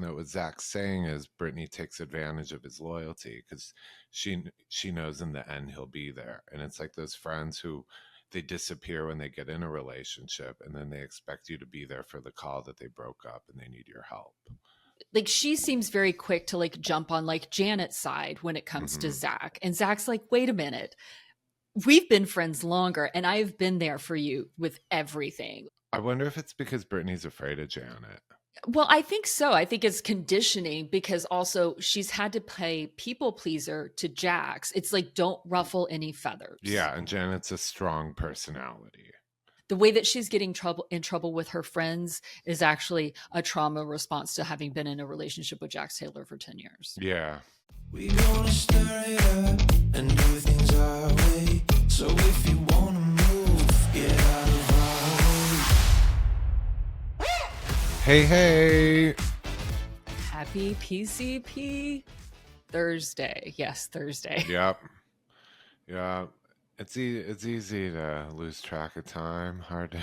that what Zach's saying is Brittany takes advantage of his loyalty because she knows in the end he'll be there. And it's like those friends who they disappear when they get in a relationship, and then they expect you to be there for the call that they broke up and they need your help. Like, she seems very quick to like jump on like Janet's side when it comes to Zach. And Zach's like, wait a minute. We've been friends longer, and I've been there for you with everything. I wonder if it's because Brittany's afraid of Janet. Well, I think so. I think it's conditioning because also she's had to play people pleaser to Jax. It's like, don't ruffle any feathers. Yeah, and Janet's a strong personality. The way that she's getting in trouble with her friends is actually a trauma response to having been in a relationship with Jax Taylor for 10 years. Yeah. We gonna stir it up and do things our way. So if you wanna move, get out of our way. Hey. Happy PCP Thursday. Yes, Thursday. Yep. Yeah. It's easy to lose track of time. Hard to.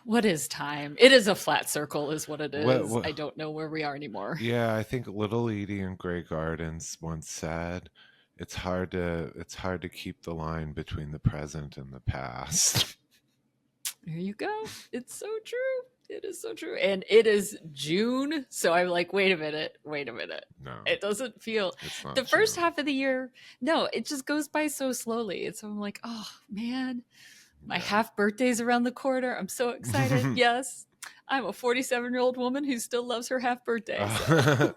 What is time? It is a flat circle is what it is. What? I don't know where we are anymore. Yeah, I think Little Edie in Grey Gardens once said, it's hard to keep the line between the present and the past. There you go. It's so true. It is so true. And it is June. So I'm like, wait a minute. No. It doesn't feel It's not the first June. half of the year. No, it just goes by so slowly. And so I'm like, oh man, my half birthday's around the corner. I'm so excited. Yes. I'm a 47-year-old woman who still loves her half birthday. So.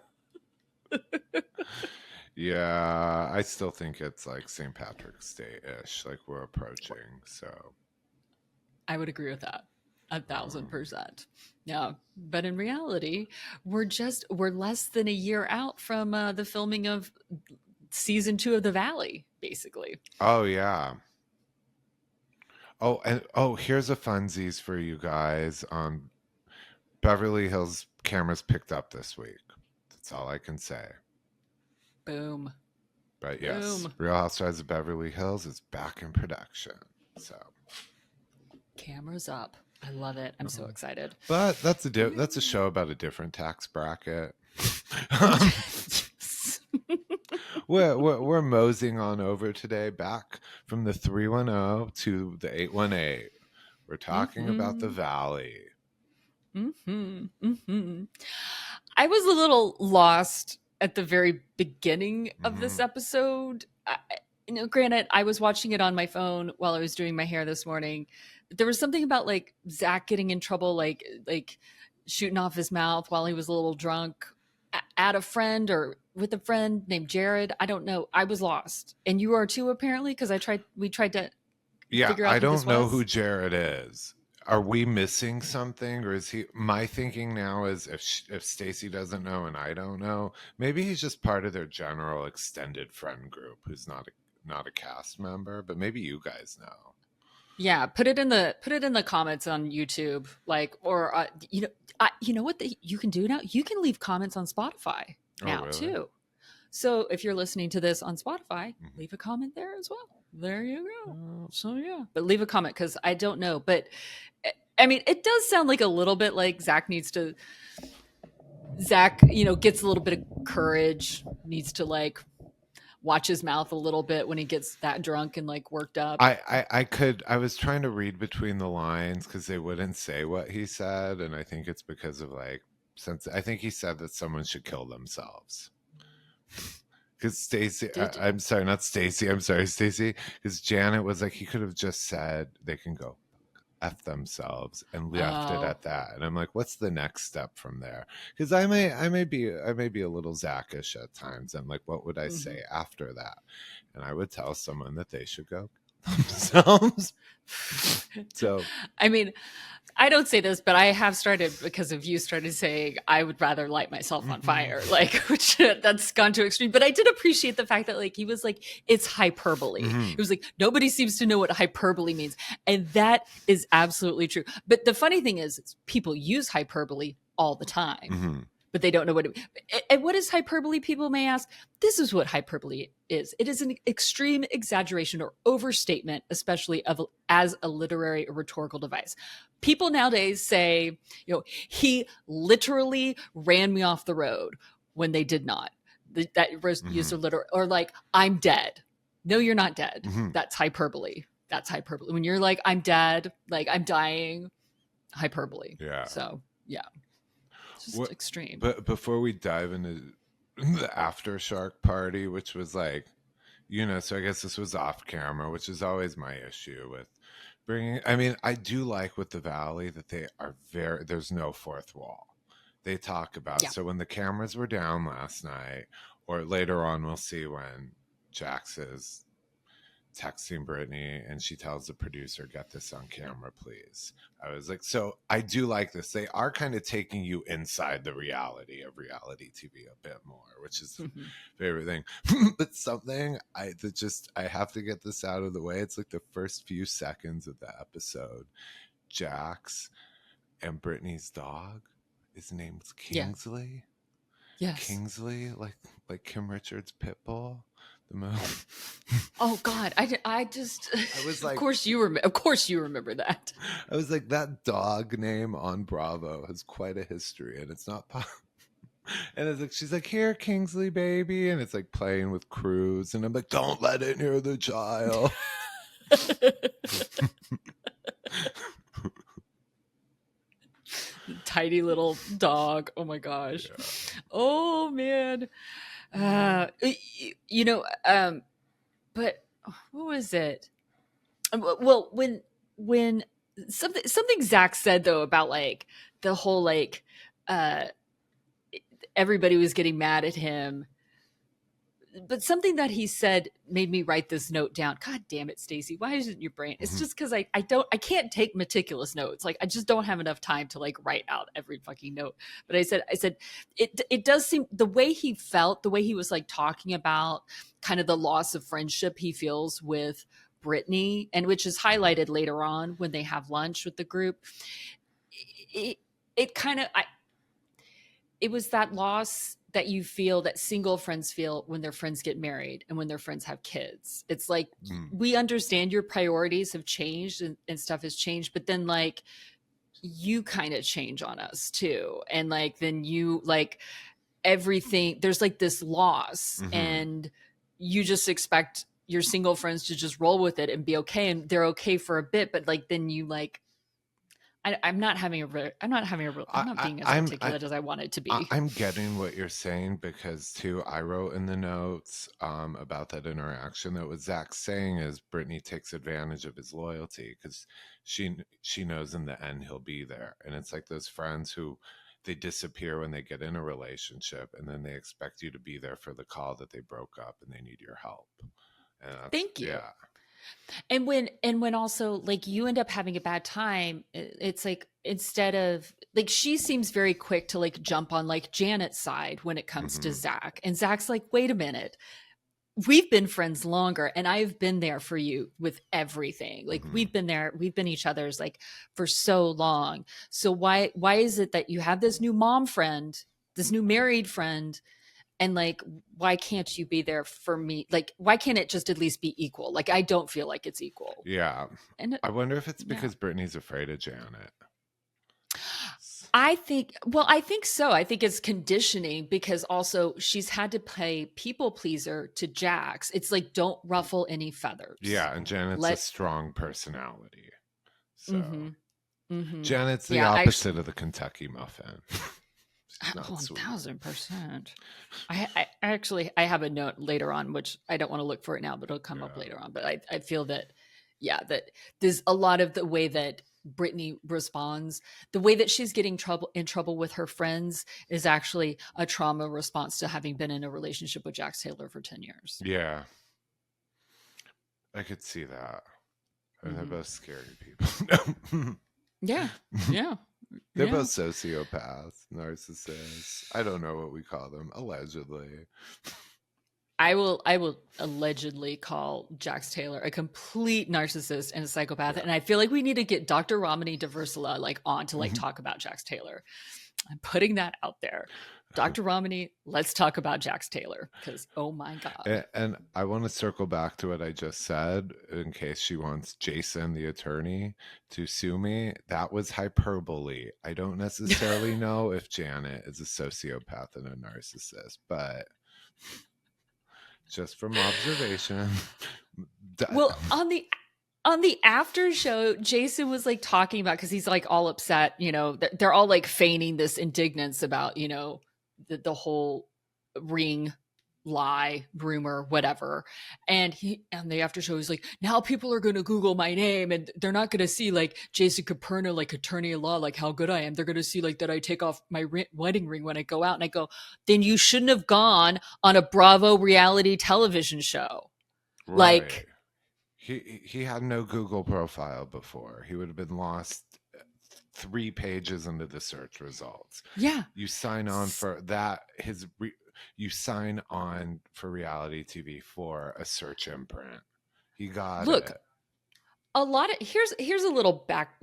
Yeah, I still think it's like St. Patrick's Day-ish, like we're approaching. So I would agree with that. 1,000%. Yeah. But in reality, we're less than a year out from the filming of season 2 of The Valley, basically. Oh yeah. Oh, and here's a funsies for you guys. Beverly Hills cameras picked up this week. That's all I can say. Boom. But yes, Boom. Real Housewives of Beverly Hills is back in production. So Cameras up. I love it. I'm so excited. but that's a show about a different tax bracket. We're moseying on over today, back from the 310 to the 818. We're talking about the Valley. I was a little lost at the very beginning of this episode. Granted, I was watching it on my phone while I was doing my hair this morning. But there was something about like Zach getting in trouble, like shooting off his mouth while he was a little drunk at a friend or with a friend named Jared. I don't know. I was lost, and you are too, apparently, because we tried to. Yeah, figure out I who this don't know was. who Jared is. Are we missing something, or is he? My thinking now is if Stacy doesn't know and I don't know, maybe he's just part of their general extended friend group who's not a cast member. But maybe you guys know. Yeah, put it in the comments on YouTube, like, or you know what you can do now? You can leave comments on Spotify now really? too. So if you're listening to this on Spotify, leave a comment there as well. There you go. So yeah, but leave a comment because I don't know. But I mean, it does sound like a little bit like Zach, gets a little bit of courage, needs to like watch his mouth a little bit when he gets that drunk and like worked up. I was trying to read between the lines because they wouldn't say what he said, and I think it's because of I think he said that someone should kill themselves. Because Stacy, I'm sorry, not Stacy. I'm sorry, Stacy. Because Janet was like, he could have just said they can go F themselves and left it at that. And I'm like, what's the next step from there? Because I may be a little Zackish at times. I'm like, what would I say after that? And I would tell someone that they should go themselves. So I mean, I don't say this, but I have started, because of you, started saying I would rather light myself on fire, like, which that's gone to extreme. But I did appreciate the fact that like he was like, it's hyperbole. It was like, nobody seems to know what hyperbole means, and that is absolutely true. But the funny thing is people use hyperbole all the time. but they don't know what it means. And what is hyperbole, people may ask? This is what hyperbole is. It is an extreme exaggeration or overstatement, especially as a literary or rhetorical device. People nowadays say, he literally ran me off the road when they did not. That was used a literal, or like, I'm dead. No, you're not dead. That's hyperbole. That's hyperbole. When you're like, I'm dead, like I'm dying, hyperbole. Yeah. So yeah. Just extreme. But before we dive into the after shark party, which was like, so I guess this was off camera, which is always my issue with bringing. I mean, I do like with the Valley that they are there's no fourth wall. They talk about, so when the cameras were down last night, or later on, we'll see when Jax is texting Brittany and she tells the producer, get this on camera, please. I was like, so I do like this. They are kind of taking you inside the reality of reality TV a bit more, which is favorite thing. But something I have to get this out of the way. It's like the first few seconds of the episode. Jax and Brittany's dog, his name's Kingsley. Yes. Kingsley, like Kim Richards' pit bull. Oh God! I was like, of course you remember that. I was like, that dog name on Bravo has quite a history, and it's not. And it's like, she's like, here, Kingsley, baby, and it's like playing with Cruz, and I'm like, don't let it near the child. Tiny little dog. Oh my gosh. Yeah. Oh man. But what was it? Well, when something Zach said though about like the whole like everybody was getting mad at him, but something that he said made me write this note down. God damn it, Stacy, why isn't your brain? It's just because I can't take meticulous notes. Like I just don't have enough time to like write out every fucking note. But I said it does seem, the way he felt, the way he was like talking about kind of the loss of friendship he feels with Brittany, and which is highlighted later on when they have lunch with the group. It was that loss that you feel, that single friends feel when their friends get married and when their friends have kids. It's like, we understand your priorities have changed and stuff has changed, but then like you kind of change on us too. And like, then you like everything, there's like this loss and you just expect your single friends to just roll with it and be okay. And they're okay for a bit, but like, then you like, I'm not being as articulate as I wanted to be. I'm getting what you're saying, because too, I wrote in the notes about that interaction that what Zach's saying is Brittany takes advantage of his loyalty because she knows in the end he'll be there. And it's like those friends who they disappear when they get in a relationship, and then they expect you to be there for the call that they broke up and they need your help. Thank you. Yeah. And when also like you end up having a bad time, it's like, instead of like, she seems very quick to like jump on like Janet's side when it comes to Zach, and Zach's like, wait a minute, we've been friends longer and I've been there for you with everything. Like we've been each other's like for so long. So why is it that you have this new mom friend, this new married friend, and like, why can't you be there for me? Like, why can't it just at least be equal? Like, I don't feel like it's equal. Yeah. And I wonder if it's because Brittany's afraid of Janet. I think so. I think it's conditioning, because also she's had to play people pleaser to Jax. It's like, don't ruffle any feathers. Yeah. And Janet's a strong personality. So Janet's the opposite of the Kentucky muffin. 1000%. I actually have a note later on, which I don't want to look for it now, but it'll come up later on. But I feel that that there's a lot of the way that Brittany responds, the way that she's getting in trouble with her friends is actually a trauma response to having been in a relationship with Jax Taylor for 10 years. Yeah, I could see that. And they're both scary people. Yeah. They're both sociopaths, narcissists. I don't know what we call them, allegedly. I will allegedly call Jax Taylor a complete narcissist and a psychopath. Yeah. And I feel like we need to get Dr. Romany Diversila like on to like talk about Jax Taylor. I'm putting that out there. Dr. Romney, let's talk about Jax Taylor because, oh my God. And I want to circle back to what I just said in case she wants Jason, the attorney, to sue me. That was hyperbole. I don't necessarily know if Janet is a sociopath and a narcissist, but just from observation. Well, on the after show, Jason was like talking about, because he's like all upset, they're all like feigning this indignance about, the whole ring lie, rumor, whatever. And he on the after show, he's like, now people are going to Google my name and they're not going to see like Jason Caperna, like attorney at law, like how good I am. They're going to see like that I take off my wedding ring when I go out. And I go, then you shouldn't have gone on a Bravo reality television show. Right. Like, he had no Google profile before. He would have been lost 3 pages into the search results. yeah. You sign on for that. You sign on for reality TV for a search imprint. He got Look, it. a lot of here's a little back,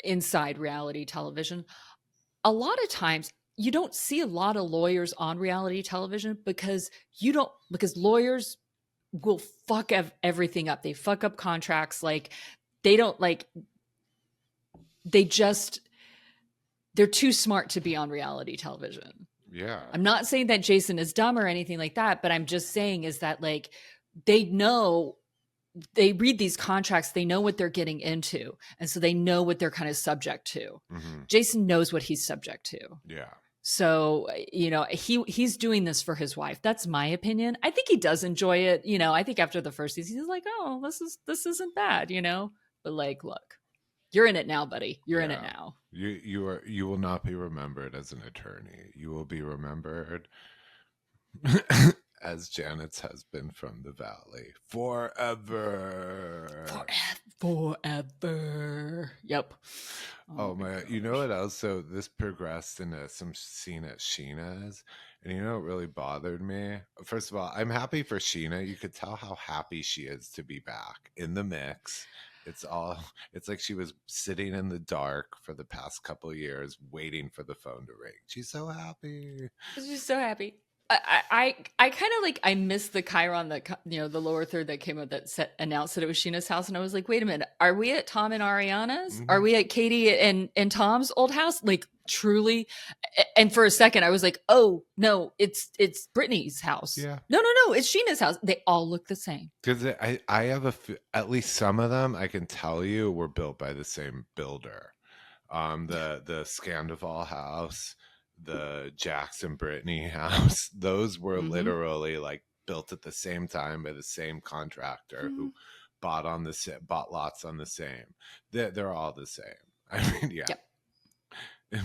inside reality television. A lot of times you don't see a lot of lawyers on reality television because lawyers will fuck everything up. They fuck up contracts. Like they don't like, they're too smart to be on reality television. Yeah. I'm not saying that Jason is dumb or anything like that, but I'm just saying is that like they read these contracts, they know what they're getting into. And so they know what they're kind of subject to. Mm-hmm. Jason knows what he's subject to. Yeah. So, he's doing this for his wife. That's my opinion. I think he does enjoy it. I think after the first season, he's like, oh, this isn't bad, but like, look, you're in it now, buddy. You're in it now. You will not be remembered as an attorney. You will be remembered as Janet's husband from the Valley forever. Forever. Yep. Oh my! You know what else? So this progressed into some scene at Sheena's, and you know what really bothered me? First of all, I'm happy for Sheena. You could tell how happy she is to be back in the mix. It's like she was sitting in the dark for the past couple of years waiting for the phone to ring. She's so happy. She's so happy. I kind of like, I missed the Chiron, the lower third that came out that announced that it was Sheena's house. And I was like, wait a minute, are we at Tom and Ariana's? Mm-hmm. Are we at Katie and Tom's old house? Like truly. And for a second I was like, oh no, it's Brittany's house. Yeah. No, it's Sheena's house. They all look the same. Because I have at least some of them I can tell you were built by the same builder. The Scandival house, the Jax and Brittany house, those were mm-hmm. literally like built at the same time by the same contractor mm-hmm. who bought lots on the same. They're all the same. I mean, yeah. Yep.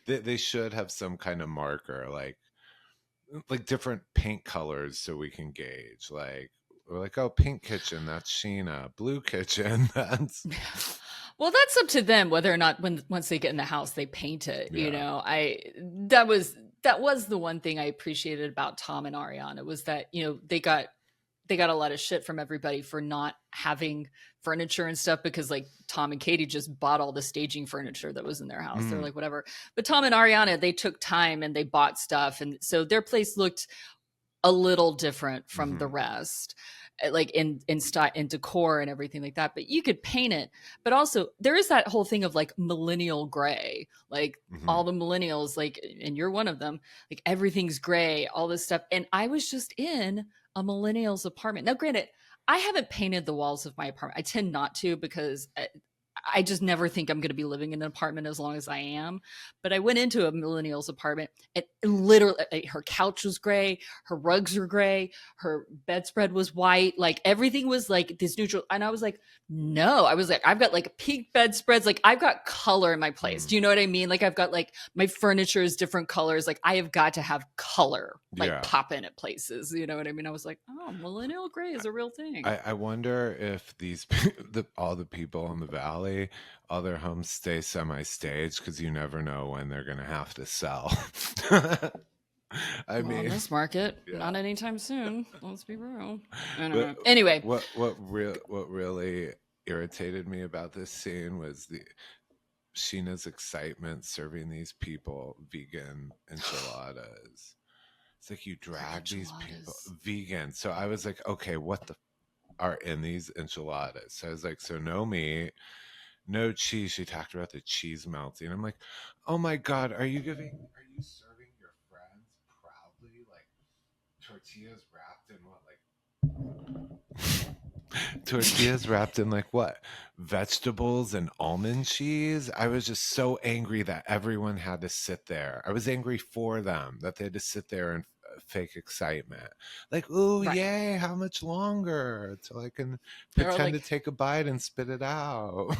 They should have some kind of marker, like different paint colors so we can gauge. Like we're like, oh, pink kitchen, that's Sheena. Blue kitchen, that's. Well, that's up to them whether or not once they get in the house they paint it. Yeah. That was the one thing I appreciated about Tom and Ariana was that they got a lot of shit from everybody for not having furniture and stuff because like Tom and Katie just bought all the staging furniture that was in their house. They're like whatever, but Tom and Ariana, they took time and they bought stuff, and so their place looked a little different from mm-hmm. the rest. Like in style, in decor and everything like that, but you could paint it. But also there is that whole thing of like millennial gray, like mm-hmm. all the millennials, like, and you're one of them, like everything's gray, all this stuff. And I was just in a millennial's apartment. Now, granted, I haven't painted the walls of my apartment. I tend not to because I just never think I'm going to be living in an apartment as long as I am. But I went into a millennial's apartment and literally her couch was gray. Her rugs were gray. Her bedspread was white. Like everything was like this neutral. And I was like, no, I've got like pink bedspreads. Like I've got color in my place. Do you know what I mean? Like I've got like my furniture is different colors. Like I have got to have color, like pop in at places. You know what I mean? I was like, oh, millennial gray is a real thing. I wonder if all the people in the Valley, all their homes stay semi-staged because you never know when they're going to have to sell. I mean, this market, not anytime soon. Let's be real. Anyway, what really irritated me about this scene was Sheena's excitement serving these people vegan enchiladas. It's like you drag these people vegan. So I was like, okay, what the are in these enchiladas? So I was like, so no meat, no cheese. She talked about the cheese melting. I'm like, oh my God, are you serving your friends proudly like tortillas wrapped in what, like tortillas wrapped in like what, vegetables and almond cheese? I was just so angry that everyone had to sit there. I was angry for them that they had to sit there and fake excitement, like, ooh, Right. yay, how much longer till I can They're pretend like, to take a bite and spit it out.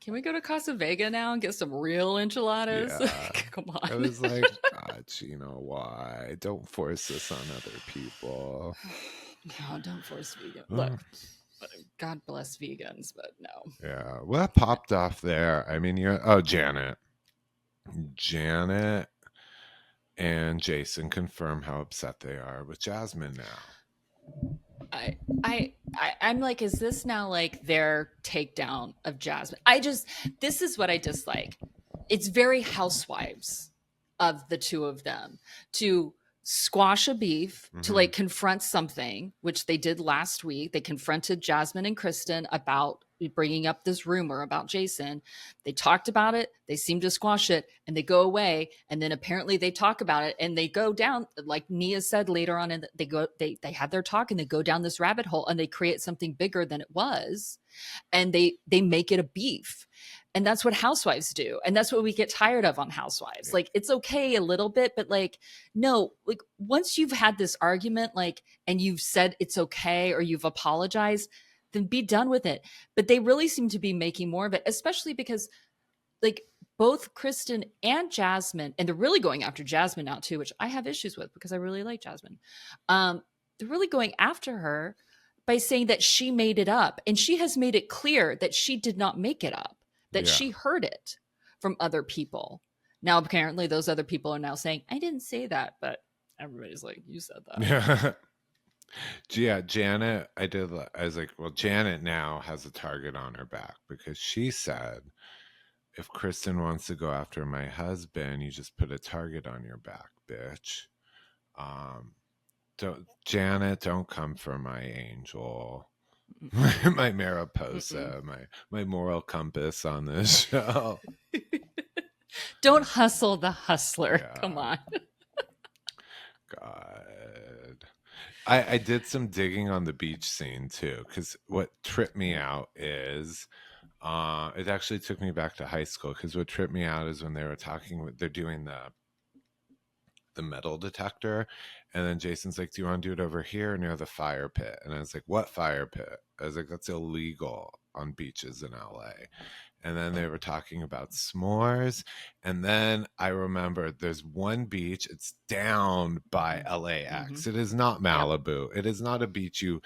can we go to Casa Vega now and get some real enchiladas? Yeah. Come on. I was like, God, why? Don't force this on other people. No, don't force vegan. Look, God bless vegans, but no. Yeah. What popped off there? I mean, Janet and Jason confirm how upset they are with Jasmine now. I'm like, is this now like their takedown of Jasmine? This is what I dislike. It's very housewives of the two of them to squash a beef, to like confront something, which they did last week. They confronted Jasmine and Kristen about bringing up this rumor about Jason. They talked about it. They seem to squash it and they go away. And then apparently they talk about it and they go down, like Nia said later on, and they have their talk and they go down this rabbit hole and they create something bigger than it was. And they make it a beef. And that's what housewives do. And that's what we get tired of on Housewives. Yeah. Like, it's okay a little bit, but like, no, like once you've had this argument, like, and you've said it's okay or you've apologized, then be done with it. But they really seem to be making more of it, especially because like both Kristen and Jasmine, and they're really going after Jasmine now too, which I have issues with because I really like Jasmine. They're really going after her by saying that she made it up. And she has made it clear that she did not make it up, that she heard it from other people. Now, apparently those other people are now saying, I didn't say that, but everybody's like, you said that. Yeah, Janet, I was like, well, Janet now has a target on her back because she said, if Kristen wants to go after my husband, you just put a target on your back, bitch. Janet, don't come for my angel. My Mariposa, my moral compass on this show. Don't hustle the hustler. Yeah. Come on. God. I did some digging on the beach scene too, because what tripped me out is it actually took me back to high school, because what tripped me out is when they were they're doing the metal detector, and then Jason's like, do you want to do it over here near the fire pit? And I was like, what fire pit? I was like, that's illegal on beaches in LA. And then they were talking about s'mores. And then I remembered there's one beach, it's down by LAX. It is not Malibu. Yep. It is not a beach in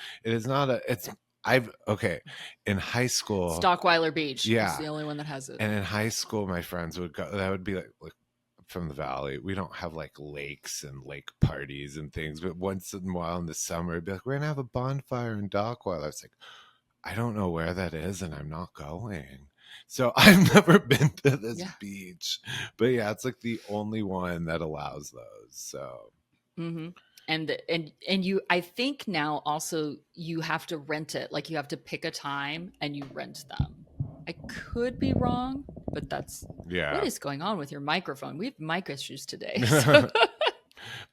high school. Stockweiler Beach. Yeah. It's the only one that has it. And in high school, my friends would go, that would be like from the valley. We don't have like lakes and lake parties and things, but once in a while in the summer, it'd be like, we're going to have a bonfire in Dockweiler. I was like, I don't know where that is and I'm not going. So I've never been to this beach, but yeah, it's like the only one that allows those. So, and you, I think now also you have to rent it. Like you have to pick a time and you rent them. I could be wrong, but that's what is going on with your microphone? We have mic issues today. So.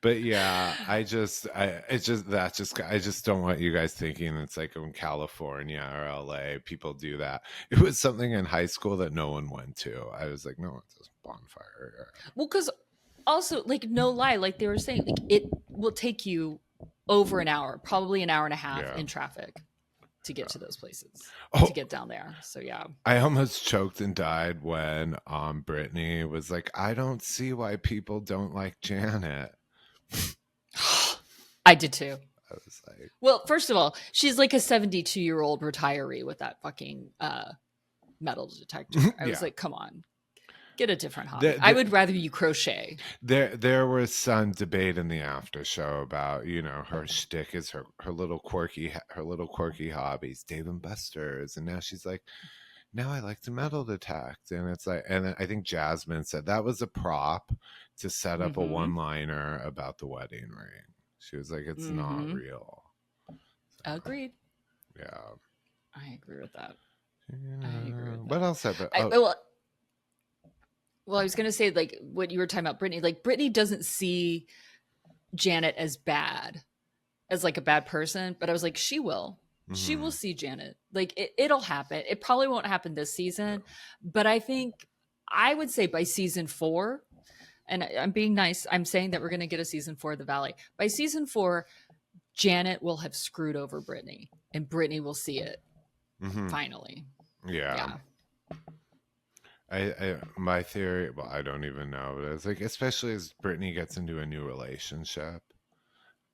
But yeah, I just don't want you guys thinking it's like in California or LA people do that. It was something in high school that no one went to. I was like, no, it's a bonfire. Well, because also, like, no lie, like they were saying, like it will take you over an hour, probably an hour and a half in traffic to get to those places, to get down there. So yeah, I almost choked and died when Brittany was like, I don't see why people don't like Janet. I did too. I was like, well, first of all, she's like a 72-year-old retiree with that fucking metal detector. I was like, come on, get a different hobby. I would rather you crochet. There was some debate in the after show about, you know, her shtick is her little quirky hobbies, Dave and Buster's, and now she's like, now I like to metal detect. And it's like, and I think Jasmine said that was a prop to set up a one-liner about the wedding ring. She was like, it's not real. So, Agreed. Yeah. I agree with that. Yeah. I agree with that. What else happened? Well, I was going to say, like, what you were talking about, Brittany. Like, Brittany doesn't see Janet as bad, as like a bad person, but I was like, she will. She will see Janet. Like, it'll happen. It probably won't happen this season, but I think I would say by season 4, and I'm being nice, I'm saying that we're going to get a season 4 of The Valley. By season 4, Janet will have screwed over Brittany, and Brittany will see it finally. Yeah. I my theory, well, I don't even know, but it's like, especially as Brittany gets into a new relationship,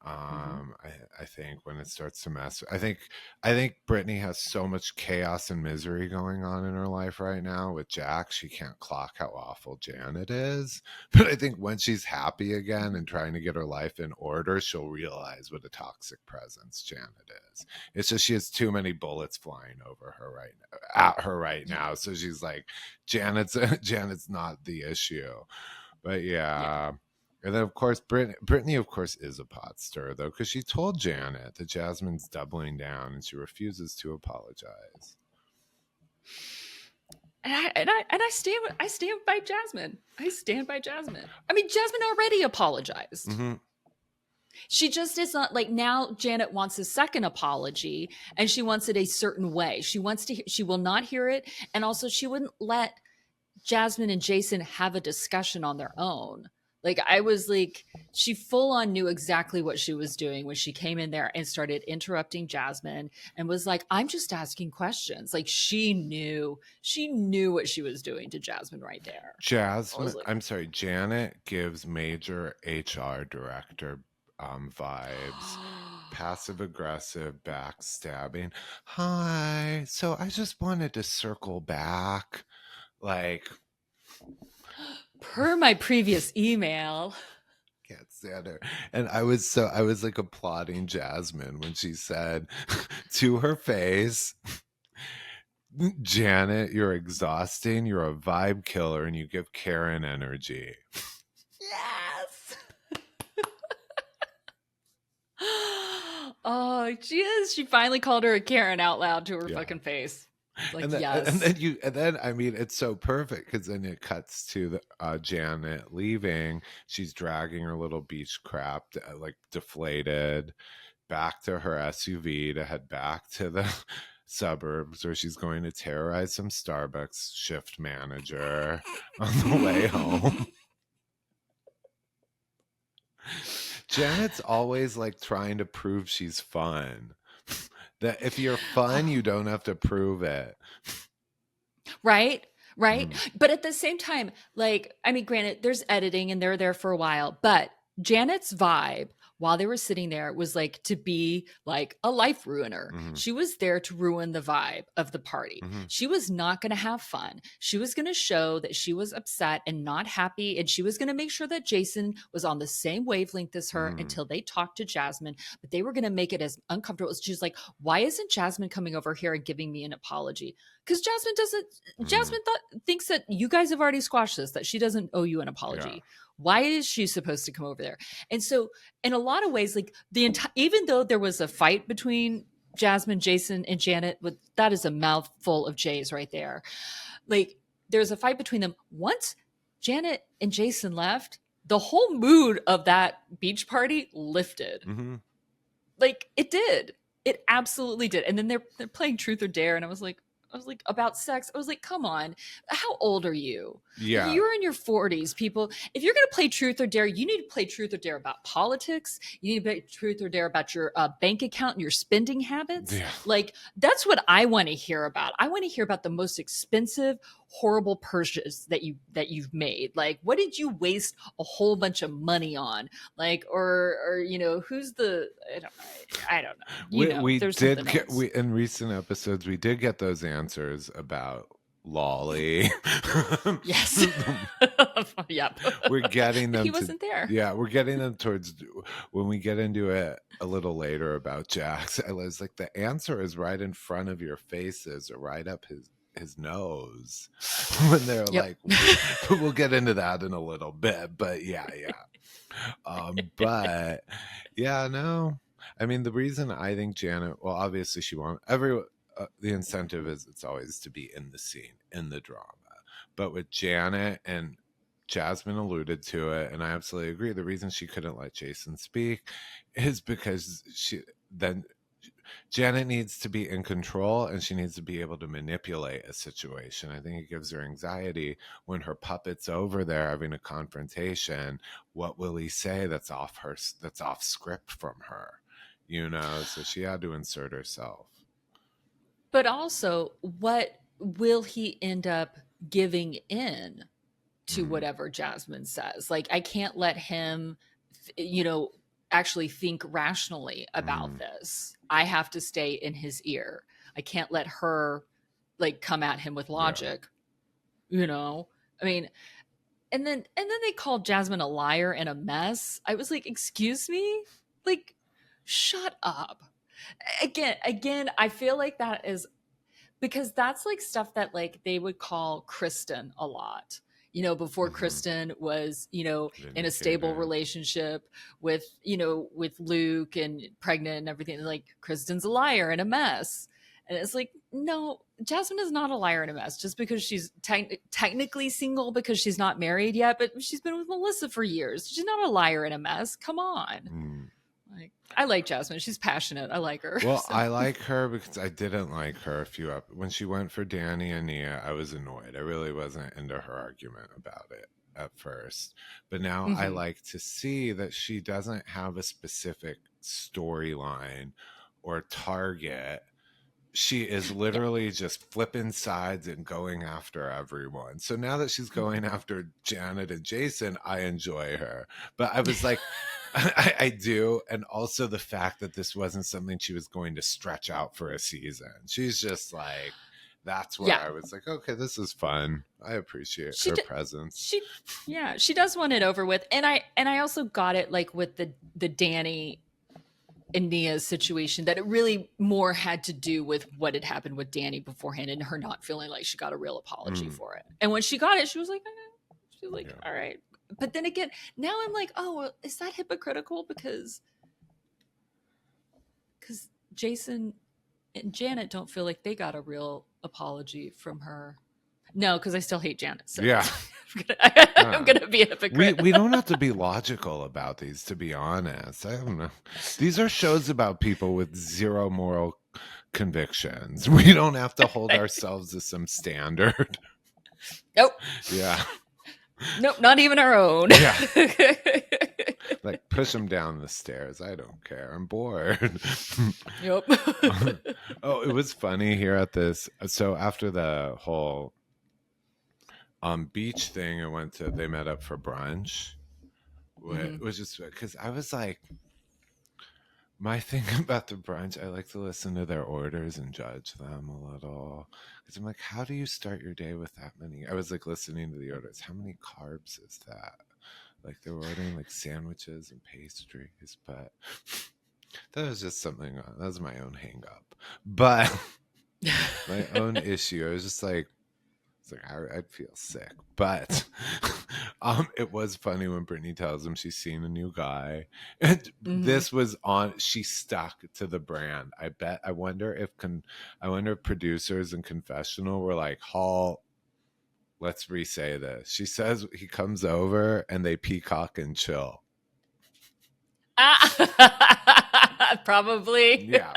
I think when it starts to mess, I think Brittany has so much chaos and misery going on in her life right now with Jax. She can't clock how awful Janet is. But I think when she's happy again and trying to get her life in order, she'll realize what a toxic presence Janet is. It's just she has too many bullets flying over her right now. So she's like, Janet's not the issue. But yeah. And then, of course, Brittany, of course, is a pot stirrer, though, because she told Janet that Jasmine's doubling down, and she refuses to apologize. And I stand by Jasmine. I stand by Jasmine. I mean, Jasmine already apologized. She just is not, like, now Janet wants a second apology, and she wants it a certain way. She will not hear it, and also she wouldn't let Jasmine and Jason have a discussion on their own. Like, I was like, she full on knew exactly what she was doing when she came in there and started interrupting Jasmine and was like, I'm just asking questions. Like, she knew what she was doing to Jasmine right there. Janet gives major HR director vibes, passive aggressive, backstabbing. Hi, so I just wanted to circle back, like, per my previous email. Can't stand her. And I was like applauding Jasmine when she said to her face, Janet, you're exhausting, you're a vibe killer, and you give Karen energy. Yes. Oh, she is. She finally called her a Karen out loud to her fucking face. Like, and then, yes. and then I mean, it's so perfect because then it cuts to the Janet leaving. She's dragging her little beach crap, like deflated, back to her SUV to head back to the suburbs where she's going to terrorize some Starbucks shift manager on the way home. Janet's always like trying to prove she's fun. That if you're fun, you don't have to prove it. Right? But at the same time, like, I mean, granted, there's editing and they're there for a while, but Janet's vibe while they were sitting there was like to be like a life ruiner. She was there to ruin the vibe of the party. She was not going to have fun. She was going to show that she was upset and not happy. And she was going to make sure that Jason was on the same wavelength as her until they talked to Jasmine. But they were going to make it as uncomfortable. She's like, why isn't Jasmine coming over here and giving me an apology? Because Jasmine thinks that you guys have already squashed this, that she doesn't owe you an apology. Yeah. Why is she supposed to come over there? And so in a lot of ways, like even though there was a fight between Jasmine, Jason, and Janet, that is a mouthful of J's right there. Like, there's a fight between them. Once Janet and Jason left, the whole mood of that beach party lifted. Like, it did. It absolutely did. And then they're playing Truth or Dare, and I was like, about sex. I was like, come on. How old are you? Yeah. You're in your 40s, people. If you're going to play Truth or Dare, you need to play Truth or Dare about politics. You need to play Truth or Dare about your bank account and your spending habits. Yeah. Like, that's what I want to hear about. I want to hear about the most expensive, horrible purchase that you've made. Like, what did you waste a whole bunch of money on? Like, or you know, who's the, I don't know. We did get, in recent episodes, we did get those answers about Lolly. Yes. Yep. We're getting them. He wasn't there. Yeah, we're getting them towards when we get into it a little later about Jax. I was like, the answer is right in front of your faces or right up his nose when they're like, we'll get into that in a little bit, but yeah. But yeah, no, I mean, the reason I think Janet, well, obviously she won't, the incentive is it's always to be in the scene, in the drama. But with Janet, and Jasmine alluded to it, and I absolutely agree, the reason she couldn't let Jason speak is because Janet needs to be in control, and she needs to be able to manipulate a situation. I think it gives her anxiety when her puppet's over there having a confrontation. What will he say that's off script from her? So she had to insert herself. But also, what will he end up giving in to whatever Jasmine says? Like, I can't let him, actually think rationally about this. I have to stay in his ear. I can't let her like come at him with logic. I mean, and then they called Jasmine a liar and a mess. I was like, excuse me? Like, shut up. Again, I feel like that is because that's like stuff that like they would call Kristen a lot. Before Kristen was, in a stable relationship with Luke and pregnant and everything. Like, Kristen's a liar and a mess. And it's like, no, Jasmine is not a liar and a mess just because she's technically single because she's not married yet, but she's been with Melissa for years. She's not a liar and a mess. Come on. Like, I like Jasmine. She's passionate. I like her. Well, so. I like her because I didn't like her when she went for Danny and Nia. I was annoyed. I really wasn't into her argument about it at first. But now I like to see that she doesn't have a specific storyline or target. She is literally just flipping sides and going after everyone. So now that she's going after Janet and Jason, I enjoy her. But I was like, I do. And also the fact that this wasn't something she was going to stretch out for a season. She's just like, that's where I was like, okay, this is fun. I appreciate her presence. She does want it over with. And I also got it like with the Danny and Nia's situation, that it really more had to do with what had happened with Danny beforehand and her not feeling like she got a real apology for it. And when she got it, she was like, all right. But then again, now I'm like, oh, well, is that hypocritical? Because Jason and Janet don't feel like they got a real apology from her. No, because I still hate Janet. So yeah. I'm gonna be a hypocrite. We don't have to be logical about these, to be honest. I don't know. These are shows about people with zero moral convictions. We don't have to hold ourselves to some standard. Nope. Yeah. Nope, not even our own. Yeah. Like, push them down the stairs. I don't care. I'm bored. Yep. Oh, it was funny here at this. So after the whole beach thing, they met up for brunch. It was just because I was like, my thing about the brunch, I like to listen to their orders and judge them a little. Because I'm like, how do you start your day with that many? I was like listening to the orders. How many carbs is that? Like, they were ordering like sandwiches and pastries, but that was just something. That was my own hang up, but my own issue. I was just like, I'd feel sick. But it was funny when Brittany tells him she's seen a new guy. And this was she stuck to the brand. I wonder if producers in Confessional were like, Hall, let's re-say this. She says he comes over and they peacock and chill. Probably. Yeah.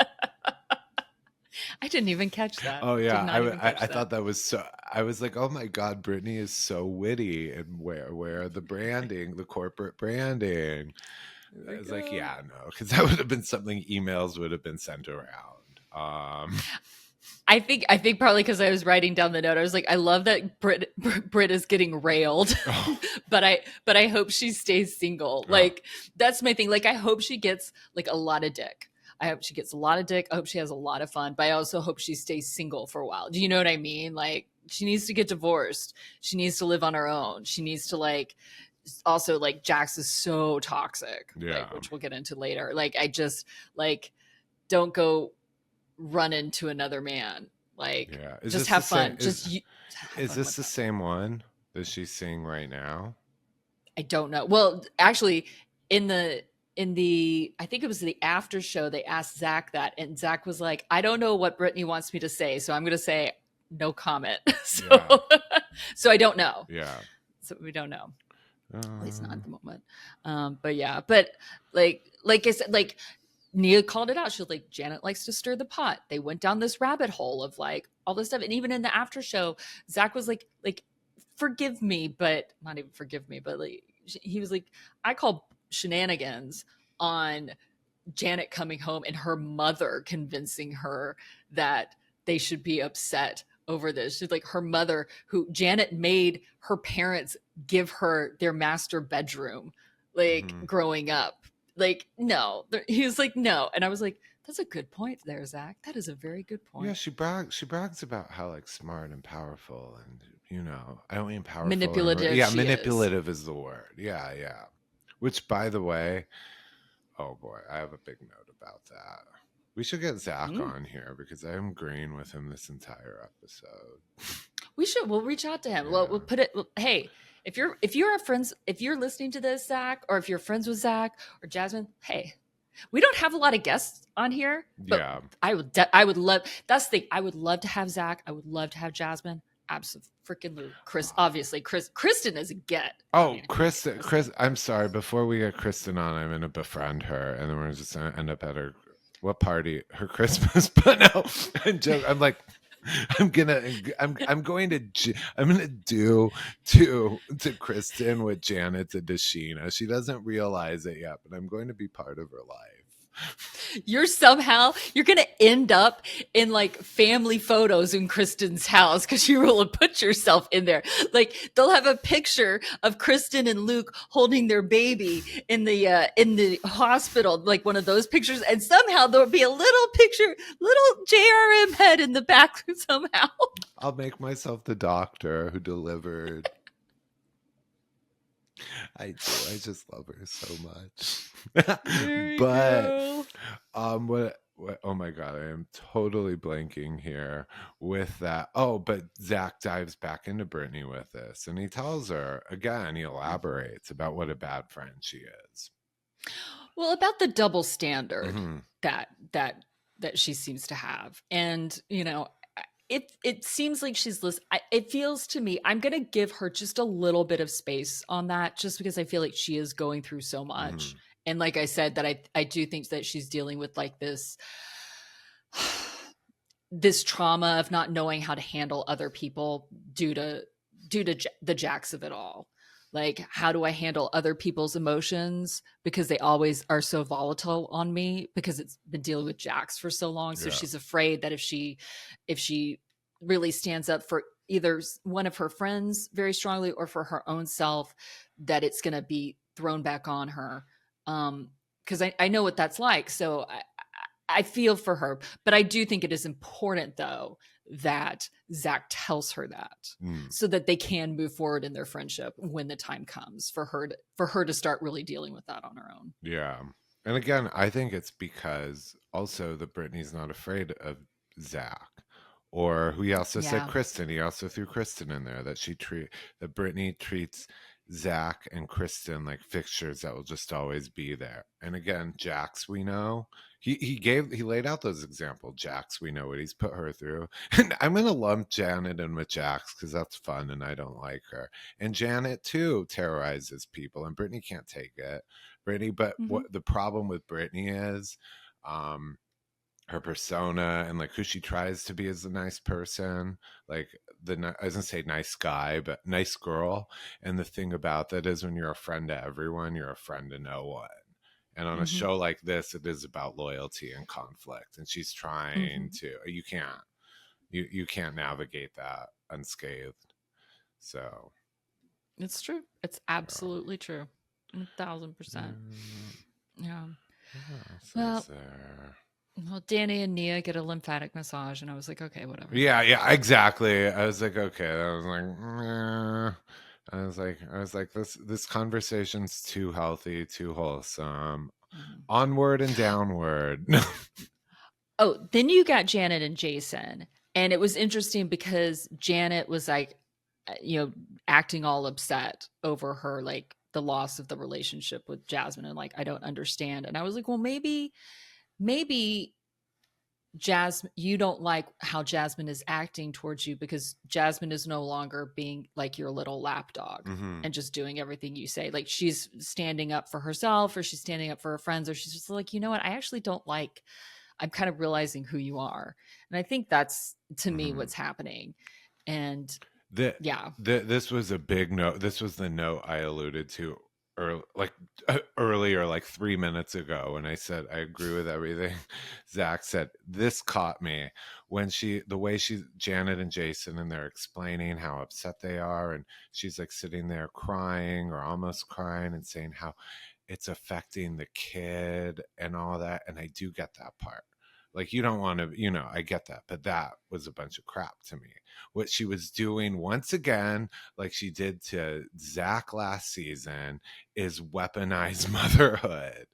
I didn't even catch that. Oh yeah, I thought that was so. I was like, oh my god, Brittany is so witty, and where the branding, the corporate branding. I was like, yeah, no, because that would have been something emails would have been sent around. I think probably because I was writing down the note. I was like, I love that Brit is getting railed, but I hope she stays single. Like, that's my thing. Like, I hope she gets like a lot of dick. I hope she gets a lot of dick. I hope she has a lot of fun, but I also hope she stays single for a while. Do you know what I mean? Like, she needs to get divorced. She needs to live on her own. She needs to also Jax is so toxic, which we'll get into later. Like, I just don't go run into another man Like, Yeah. just have fun. Is Have fun this with the them. same one that she's seeing right now? I don't know. Well, actually, in the I think it was the after show, they asked Zach that, and Zach was like, "I don't know what Brittany wants me to say, so I'm going to say no comment." So, Yeah. so I don't know. Yeah. So we don't know. At least not Uh, at the moment. But yeah, but like I said, like Nia called it out. She was like, Janet likes to stir the pot. They went down this rabbit hole of like all this stuff. And even in the after show, Zach was like, forgive me, but not even forgive me, but like he was like, I call shenanigans on Janet coming home and her mother convincing her that they should be upset over this. She's like, her mother, who Janet made her parents give her their master bedroom, like growing up. Like, no, he was like, no. And I was like, that's a good point there, Zach. That is a very good point. yeah, she brags about how like smart and powerful, and I don't mean powerful. Manipulative. Yeah, manipulative is the word. Yeah, yeah. Which, by the way, oh boy, I have a big note about that. We should get Zach on here because I am agreeing with him this entire episode. We should. We'll reach out to him. Yeah. We'll put it. Hey, if you're friends, if you're listening to this, Zach, or if you're friends with Zach or Jasmine, hey, we don't have a lot of guests on here. But Yeah, I would love. That's the thing. I would love to have Zach. I would love to have Jasmine. Absolutely, freaking Chris. Obviously, Kristen is a get. Oh, I mean, Chris, I'm sorry. Before we get Kristen on, I'm going to befriend her, and then we're just going to end up at her party? Her Christmas. But no, I'm like, I'm going to do to Kristen what Janet did to Sheena. She doesn't realize it yet, but I'm going to be part of her life. You're going to end up in like family photos in Kristen's house because you will put yourself in there. Like they'll have a picture of Kristen and Luke holding their baby in the hospital, like one of those pictures, and somehow there'll be a little picture, little JRM head in the back somehow. I'll make myself the doctor who delivered. I do. I just love her so much. But what oh my god, I am totally blanking here with that. Oh, but Zach dives back into Brittany with this, and he tells her again, he elaborates about what a bad friend she is. Well, about the double standard that she seems to have. And it seems like she's listening. It feels to me, I'm going to give her just a little bit of space on that, just because I feel like she is going through so much. And like I said, that I do think that she's dealing with like this trauma of not knowing how to handle other people due to the Jax of it all. Like, how do I handle other people's emotions because they always are so volatile on me, because it's been dealing with Jax for so long. So she's afraid that if she really stands up for either one of her friends very strongly or for her own self, that it's going to be thrown back on her. Because I know what that's like. So I feel for her, but I do think it is important though that Zach tells her that so that they can move forward in their friendship when the time comes for her to start really dealing with that on her own. Yeah. And again, I think it's because also that Brittany's not afraid of Zach, or who he also said Kristen. He also threw Kristen in there, that Brittany treats Zach and Kristen like fixtures that will just always be there. And again, Jax, we know he laid out those examples. Jax, we know what he's put her through. And I'm gonna lump Janet in with Jax because that's fun and I don't like her. And Janet too terrorizes people, and Brittany can't take it. But what the problem with Brittany is, her persona and like who she tries to be as a nice person, like I was gonna say nice guy, but nice girl. And the thing about that is, when you're a friend to everyone, you're a friend to no one. And on a show like this, it is about loyalty and conflict. And she's trying to. You can't navigate that unscathed. So it's true. It's absolutely true. 1,000%. Yeah. Well, Danny and Nia get a lymphatic massage, and I was like, okay, whatever. Yeah, exactly. I was like, okay. I was like, this conversation's too healthy, too wholesome. Onward and downward. Oh, then you got Janet and Jason And it was interesting because Janet was like, acting all upset over her, like the loss of the relationship with Jasmine, and like, I don't understand. And I was like, well, maybe Jasmine, you don't like how Jasmine is acting towards you because Jasmine is no longer being like your little lapdog and just doing everything you say. Like, she's standing up for herself, or she's standing up for her friends, or she's just like, you know what? I actually don't like, I'm kind of realizing who you are. And I think that's, to me, what's happening. And this was a big note. This was the note I alluded to earlier, like 3 minutes ago, when I said I agree with everything Zach said. This caught me when Janet and Jason, and they're explaining how upset they are, and she's like sitting there crying or almost crying and saying how it's affecting the kid and all that. And I do get that part. Like, you don't want to, I get that, but that was a bunch of crap to me. What she was doing once again, like she did to Zach last season, is weaponize motherhood.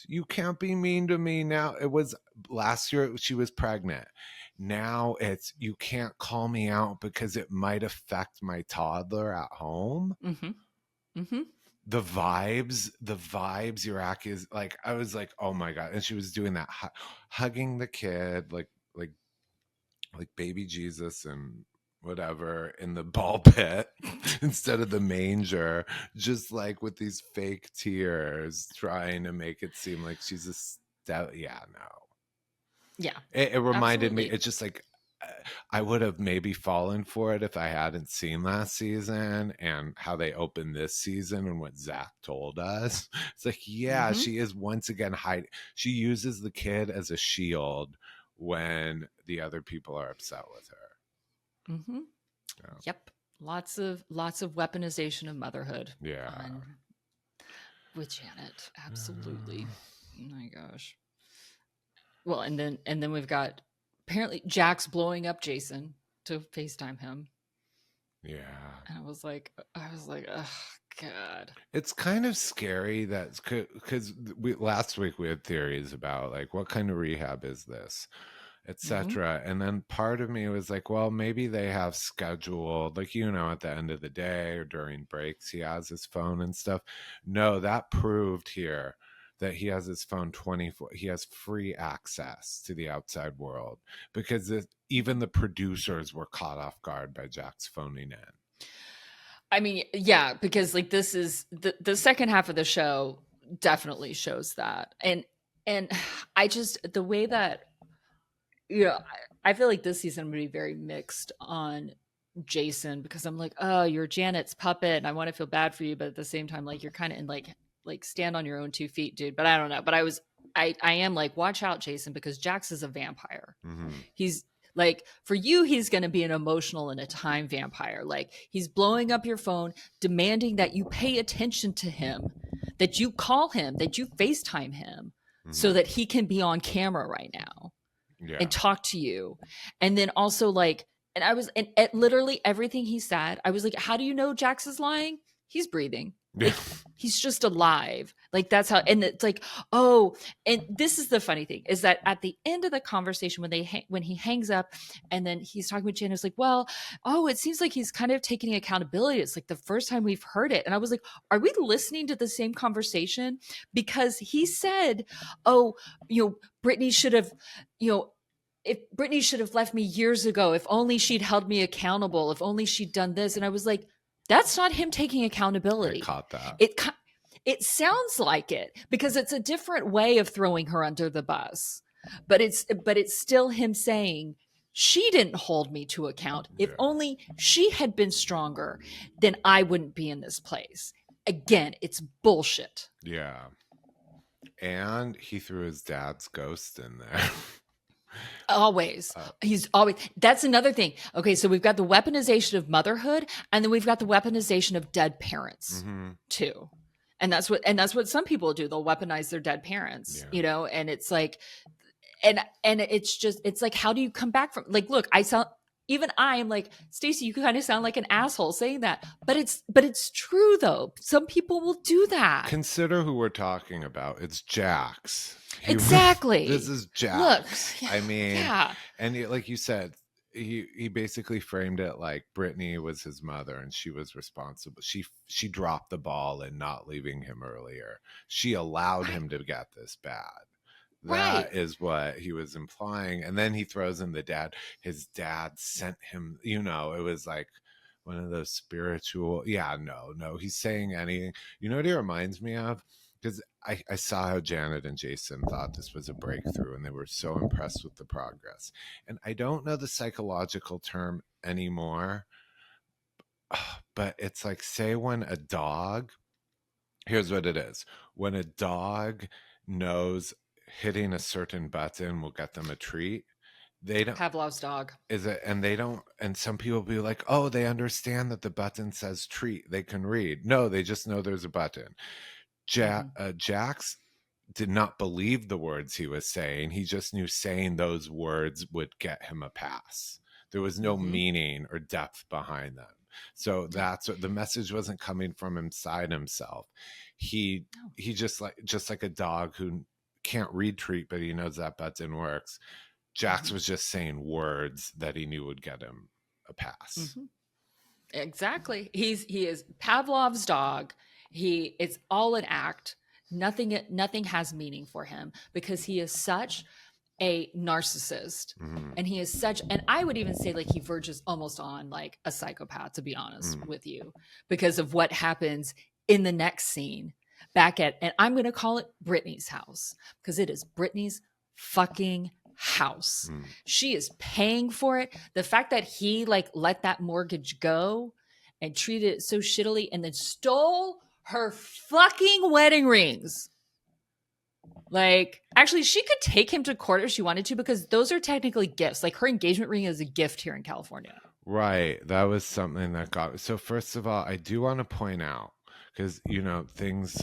You can't be mean to me now. It was last year she was pregnant. Now it's, you can't call me out because it might affect my toddler at home. The vibes Iraqi is like, I was like, oh my God. And she was doing that, hugging the kid, like baby Jesus and whatever in the ball pit instead of the manger, just like with these fake tears, trying to make it seem like she's it reminded me, it's just like, I would have maybe fallen for it if I hadn't seen last season and how they opened this season and what Zach told us. It's like, she is once again hiding. She uses the kid as a shield when the other people are upset with her. Yep. Lots of weaponization of motherhood. With Janet. Absolutely. Oh my gosh. Well, and then we've got apparently Jax blowing up Jason to FaceTime him. And I was like, oh God. It's kind of scary that, because last week we had theories about like, what kind of rehab is this, etc. And then part of me was like, well, maybe they have scheduled, like, at the end of the day or during breaks, he has his phone and stuff. No, that proved here that he has his phone 24. He has free access to the outside world, because even the producers were caught off guard by Jax phoning in. I mean, yeah, because like, this is the second half of the show definitely shows that. And I just, the way that, I feel like this season I'm going to be very mixed on Jason, because I'm like, oh, you're Janet's puppet and I want to feel bad for you. But at the same time, like, you're kind of in like stand on your own 2 feet, dude. But I don't know. But I am like, watch out, Jason, because Jax is a vampire. He's like, for you, he's going to be an emotional and a time vampire. Like, he's blowing up your phone, demanding that you pay attention to him, that you call him, that you FaceTime him so that he can be on camera right now and talk to you. And then also like, and I was, and at literally everything he said, I was like, how do you know Jax is lying? He's breathing. Like, he's just alive. Like, that's how, and it's like, oh, and this is the funny thing, is that at the end of the conversation, when he hangs up and then he's talking with Jen, it's like, well, oh, it seems like he's kind of taking accountability. It's like the first time we've heard it. And I was like, are we listening to the same conversation? Because he said, oh, Brittany should have, if Brittany should have left me years ago, if only she'd held me accountable, if only she'd done this. And I was like, that's not him taking accountability. I caught that. It sounds like it, because it's a different way of throwing her under the bus. But it's still him saying, she didn't hold me to account. If only she had been stronger, then I wouldn't be in this place. Again, it's bullshit. Yeah. And he threw his dad's ghost in there. Always. He's always, that's another thing. Okay, so we've got the weaponization of motherhood, and then we've got the weaponization of dead parents too. And that's what some people do. They'll weaponize their dead parents, and it's like, and it's just, it's like, how do you come back from, like, look, I am like, Stacy, you kind of sound like an asshole saying that, but it's true though. Some people will do that. Consider who we're talking about. It's Jax. Exactly. This is Jax. Look, I mean, and like you said, he basically framed it like Brittany was his mother and she was responsible. She dropped the ball in not leaving him earlier. She allowed him to get this bad. That is what he was implying. And then he throws in the dad. His dad sent him, it was like one of those spiritual. Yeah, no. He's saying anything. You know what he reminds me of? Because I saw how Janet and Jason thought this was a breakthrough and they were so impressed with the progress. And I don't know the psychological term anymore, but it's like, say when a dog, here's what it is. When a dog knows hitting a certain button will get them a treat, they don't. Pavlov's dog. Is it? And they don't. And some people be like, oh, they understand that the button says treat. They can read. No, they just know there's a button. Jax did not believe the words he was saying. He just knew saying those words would get him a pass. There was no meaning or depth behind them. So that's what the message wasn't coming from inside himself. He just like a dog who can't read treat, but he knows that button works. Jax was just saying words that he knew would get him a pass. Exactly. He is Pavlov's dog. It's all an act. Nothing has meaning for him because he is such a narcissist and he is such, and I would even say like he verges almost on like a psychopath, to be honest with you, because of what happens in the next scene back at, and I'm going to call it Brittany's house because it is Brittany's fucking house. She is paying for it. The fact that he like let that mortgage go and treated it so shittily and then stole her fucking wedding rings. Like, actually, she could take him to court if she wanted to because those are technically gifts. Like, her engagement ring is a gift here in California. Right. That was something that got... So, first of all, I do want to point out, because, things...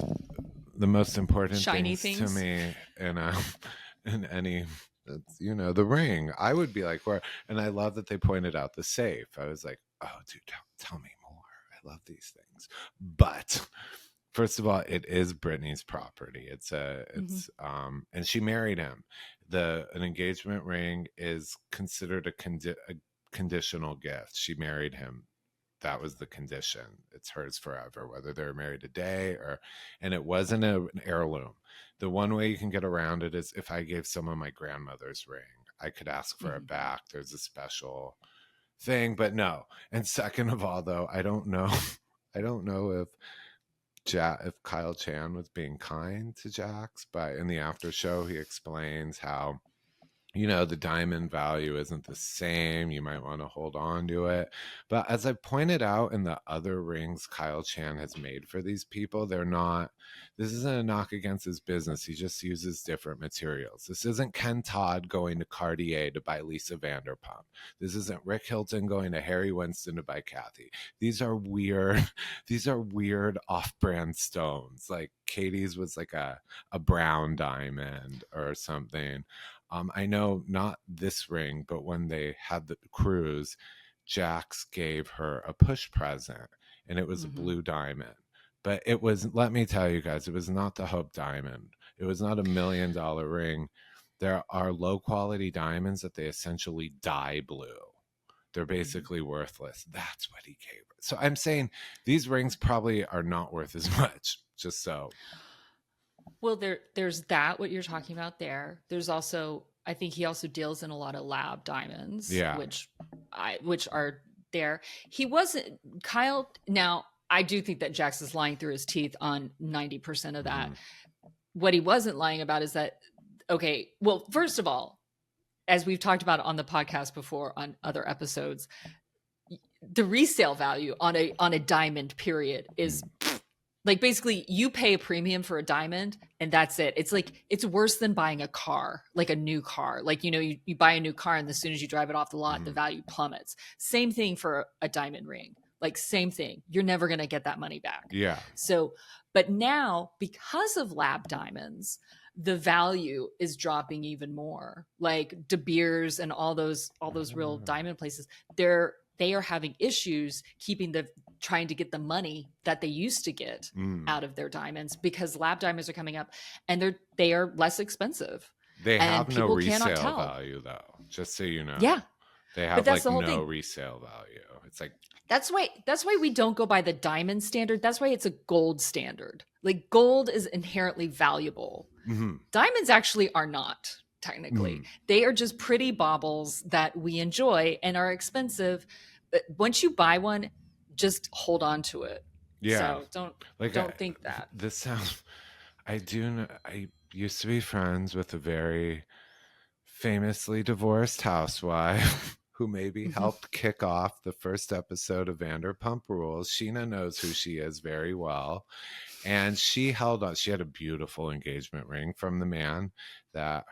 The most important shiny things to me in any... the ring. I would be like, where? And I love that they pointed out the safe. I was like, oh, dude, tell me more. I love these things. But... First of all, it is Brittany's property. And she married him. An engagement ring is considered a conditional gift. She married him. That was the condition. It's hers forever, whether they're married a day and it wasn't an heirloom. The one way you can get around it is if I gave someone my grandmother's ring, I could ask for it back. There's a special thing, but no. And second of all, though, I don't know if Kyle Chan was being kind to Jax, but in the after show he explains how the diamond value isn't the same. You might want to hold on to it. But as I pointed out in the other rings Kyle Chan has made for these people, this isn't a knock against his business. He just uses different materials. This isn't Ken Todd going to Cartier to buy Lisa Vanderpump. This isn't Rick Hilton going to Harry Winston to buy Kathy. These are weird off-brand stones. Like Katie's was like a brown diamond or something. I know not this ring, but when they had the cruise, Jax gave her a push present, and it was a blue diamond. But it was, let me tell you guys, it was not the Hope diamond. It was not $1 million ring. There are low quality diamonds that they essentially dye blue. They're basically worthless. That's what he gave her. So I'm saying these rings probably are not worth as much, just so. Well, there's that, what you're talking about there. There's also, I think he also deals in a lot of lab diamonds, which are there. He wasn't, Kyle, now I do think that Jax is lying through his teeth on 90% of that. What he wasn't lying about is that, okay, well, first of all, as we've talked about on the podcast before on other episodes, the resale value on a diamond period is like basically you pay a premium for a diamond and that's it. It's like, it's worse than buying a car, like a new car. Like, you buy a new car and as soon as you drive it off the lot, the value plummets. Same thing for a diamond ring. Like same thing. You're never going to get that money back. Yeah. So, but now because of lab diamonds, the value is dropping even more. Like De Beers and all those real diamond places, they are having issues trying to get the money that they used to get out of their diamonds because lab diamonds are coming up and they are less expensive. They have no resale value though, just so you know. Yeah. They But have that's like the whole no thing. resale value. It's like, That's why we don't go by the diamond standard. That's why it's a gold standard. Like gold is inherently valuable. mhm, Diamonds actually are not, technically. mhm. They are just pretty baubles that we enjoy and are expensive. But once you buy one, just hold on to it. Yeah. So don't Like think that. this sounds, I used to be friends with a very famously divorced housewife who maybe Mhm. helped kick off the first episode of Vanderpump Rules. Sheena knows who she is very well. And she held on. She had a beautiful engagement ring from the man that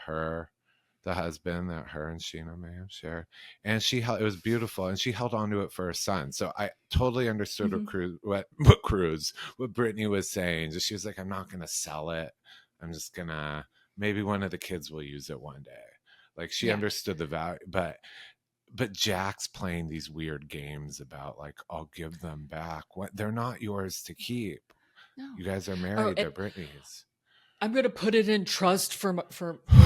the husband that her and Sheena may have shared. And it was beautiful. And she held on to it for her son. So I totally understood Mhm. what Brittany was saying. Just she was like, I'm not going to sell it. I'm just going to, maybe one of the kids will use it one day. Like she Yeah. understood the value, but Jax playing these weird games about like, I'll give them back. What, they're not yours to keep. No. You guys are Oh, married. They're Britney's. I'm gonna put it in trust for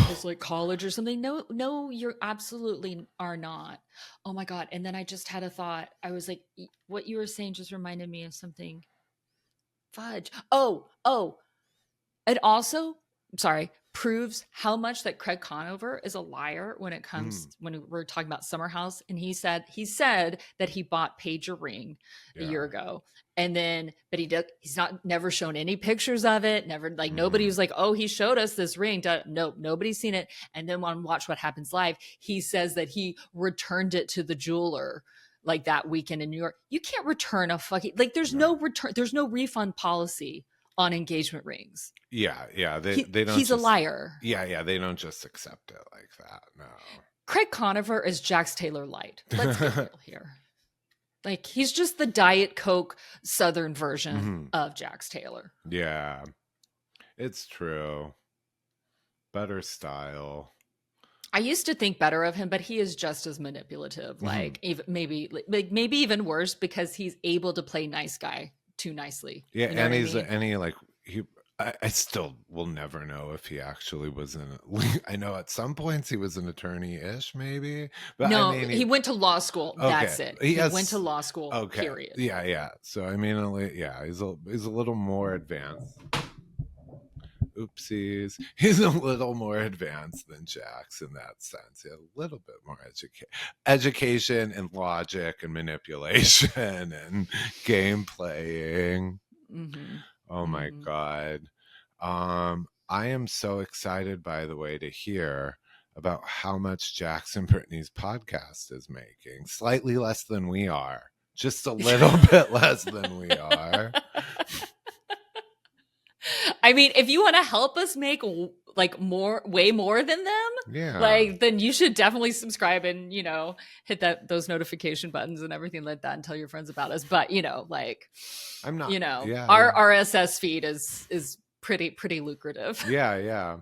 his like college or something. No, you're absolutely are not. Oh my god! And then I just had a thought. I was like, what you were saying just reminded me of something. Fudge. Oh. It also, sorry, proves how much that Craig Conover is a liar when it comes when we're talking about Summer House. And he said that he bought Paige a ring a year Yeah. ago. And then, but he's not never shown any pictures of it. Never, like nobody Mhm. was like, oh, he showed us this ring. Nope, nobody's seen it. And then on Watch What Happens Live, he says that he returned it to the jeweler like that weekend in New York. You can't return a fucking, like there's no return, there's no refund policy on engagement rings. Yeah. They don't He's a just, liar. Yeah. They don't just accept it like that. No. Craig Conover is Jax Taylor light. Let's get real here. Like he's just the Diet Coke Southern version Mhm. of Jax Taylor. Yeah. It's true. Better style. I used to think better of him, but he is just as manipulative. Like even maybe even worse because he's able to play nice guy too nicely. Yeah, You know and what I mean? I still will never know if he actually was in. I know at some points he was an attorney-ish, maybe, but No, I mean, he went to law school. okay, That's it. He went to law school. Okay, Period. yeah. So I mean, yeah, he's a little more advanced. Oopsies, he's a little more advanced than Jax in that sense. He had a little bit more education and logic and manipulation and game playing. Mm-hmm. Oh my God. I am so excited, by the way, to hear about how much Jax and Brittany's podcast is making. Slightly less than we are. Just a little bit less than we are. I mean, if you want to help us make like way more than them, Yeah. like then you should definitely subscribe and hit those notification buttons and everything like that and tell your friends about us. But like I'm not. Our RSS feed is pretty lucrative. Yeah.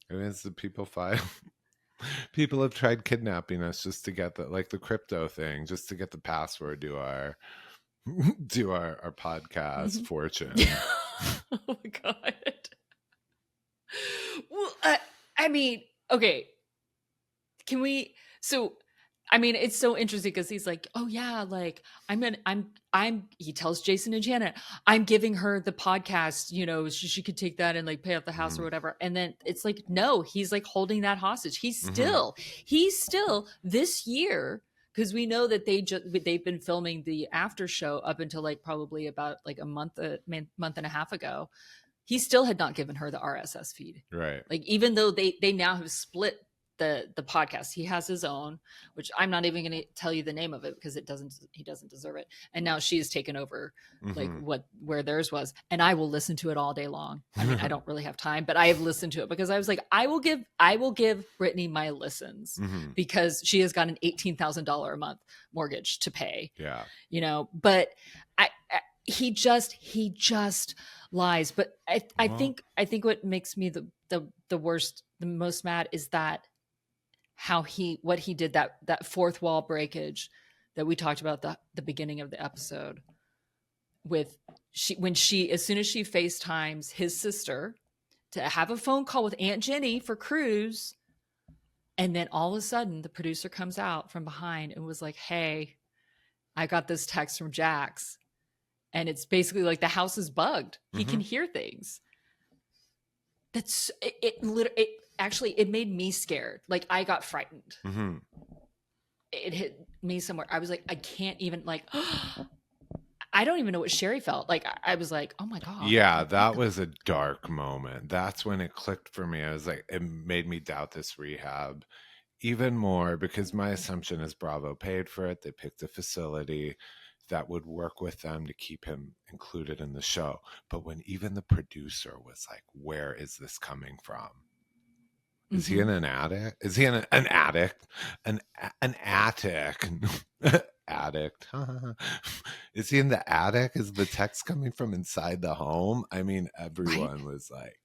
I mean, it's the people file. People have tried kidnapping us just to get the crypto thing, just to get the password to our podcast fortune. Oh my God. Well, I mean, okay. Can we, it's so interesting because he's like, oh yeah, like he tells Jason and Janet, I'm giving her the podcast, she could take that and like pay off the house or whatever. And then it's like, no, he's like holding that hostage. He's still this year, because we know that they've been filming the after show up until like probably about like a month and a half ago. He still had not given her the RSS feed. Right. Like even though they now have split the podcast, he has his own, which I'm not even going to tell you the name of it because he doesn't deserve it. And now she has taken over like where theirs was, and I will listen to it all day long. I mean, I don't really have time, but I have listened to it because I was like, I will give Brittany my listens because she has got an $18,000 a month mortgage to pay. Yeah. But he just lies. But I think what makes me the worst, the most mad is that what he did, that fourth wall breakage that we talked about the beginning of the episode with as soon as she FaceTimes his sister to have a phone call with Aunt Jenny for Cruz, And then all of a sudden the producer comes out from behind and was like, hey, I got this text from Jax. And it's basically like the house is bugged. He can hear things. That's it actually, it made me scared. Like I got frightened. It hit me somewhere. I was like, I can't even like, I don't even know what Sherry felt. Like I was like, oh my God. Yeah, that was a dark moment. That's when it clicked for me. I was like, it made me doubt this rehab even more because my assumption is Bravo paid for it. They picked a facility that would work with them to keep him included in the show. But when even the producer was like, where is this coming from? Is he in an attic? Is he in an attic? An attic. Addict. Is he in the attic? Is the text coming from inside the home? I mean, everyone was like,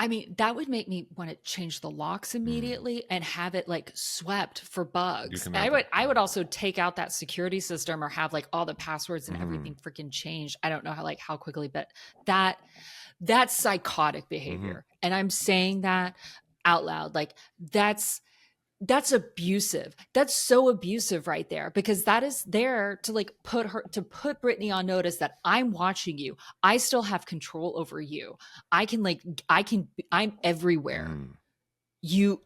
I mean, that would make me want to change the locks immediately and have it like swept for bugs. I would also take out that security system or have like all the passwords and everything freaking changed. I don't know how quickly, but that's psychotic behavior. And I'm saying that out loud. Like that's abusive. That's so abusive right there, because that is there to like put Brittany on notice that I'm watching you. I still have control over you. I'm everywhere. You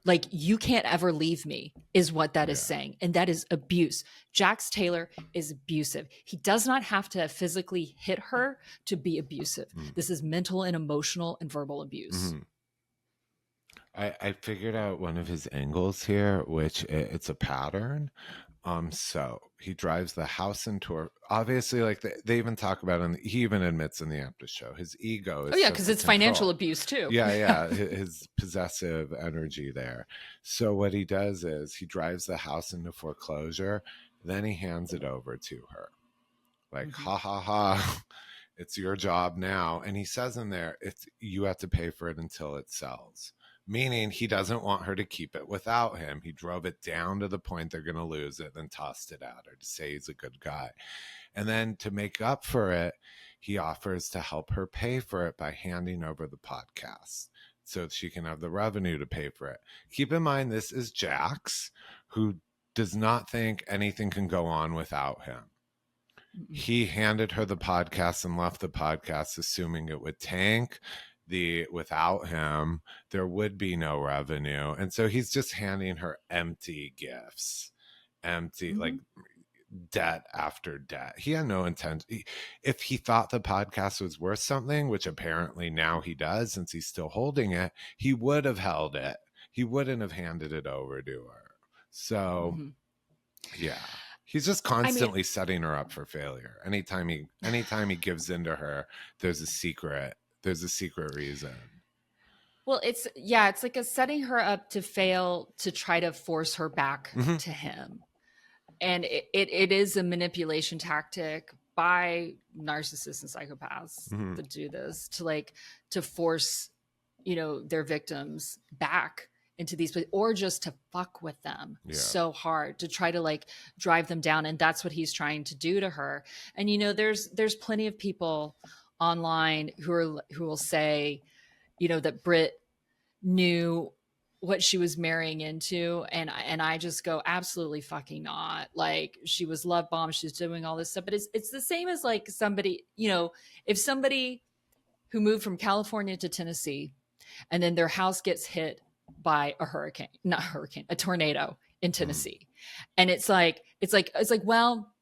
can't ever leave me is what that is saying. And that is abuse. Jax Taylor is abusive. He does not have to physically hit her to be abusive. This is mental and emotional and verbal abuse. I figured out one of his angles here, which it's a pattern. So he drives the house into her. Obviously, like they even talk about it, and he even admits in the after show, his ego is because it's financial abuse too. Yeah. His possessive energy there. So what he does is he drives the house into foreclosure, then he hands it over to her. Like, ha ha ha. It's your job now. And he says in there, you have to pay for it until it sells. Meaning he doesn't want her to keep it without him. He drove it down to the point they're going to lose it, then tossed it at her to say he's a good guy. And then to make up for it, he offers to help her pay for it by handing over the podcast so she can have the revenue to pay for it. Keep in mind, this is Jax, who does not think anything can go on without him. He handed her the podcast and left the podcast assuming it would tank. Without him, there would be no revenue. And so he's just handing her empty gifts, like debt after debt. He had no intent. If he thought the podcast was worth something, which apparently now he does, since he's still holding it, he would have held it. He wouldn't have handed it over to her. So, yeah. He's just constantly setting her up for failure. Anytime he gives in to her, there's a secret reason. Well, it's like a setting her up to fail to try to force her back to him. And it is a manipulation tactic by narcissists and psychopaths that do this to force, their victims back into these places, or just to fuck with them so hard to try to drive them down. And that's what he's trying to do to her. And, there's plenty of people online who will say, that Britt knew what she was marrying into, and I just go, absolutely fucking not. Like, she was love bombed, she's doing all this stuff, but it's the same as like somebody, if somebody who moved from California to Tennessee and then their house gets hit by a tornado in Tennessee, and it's like, well,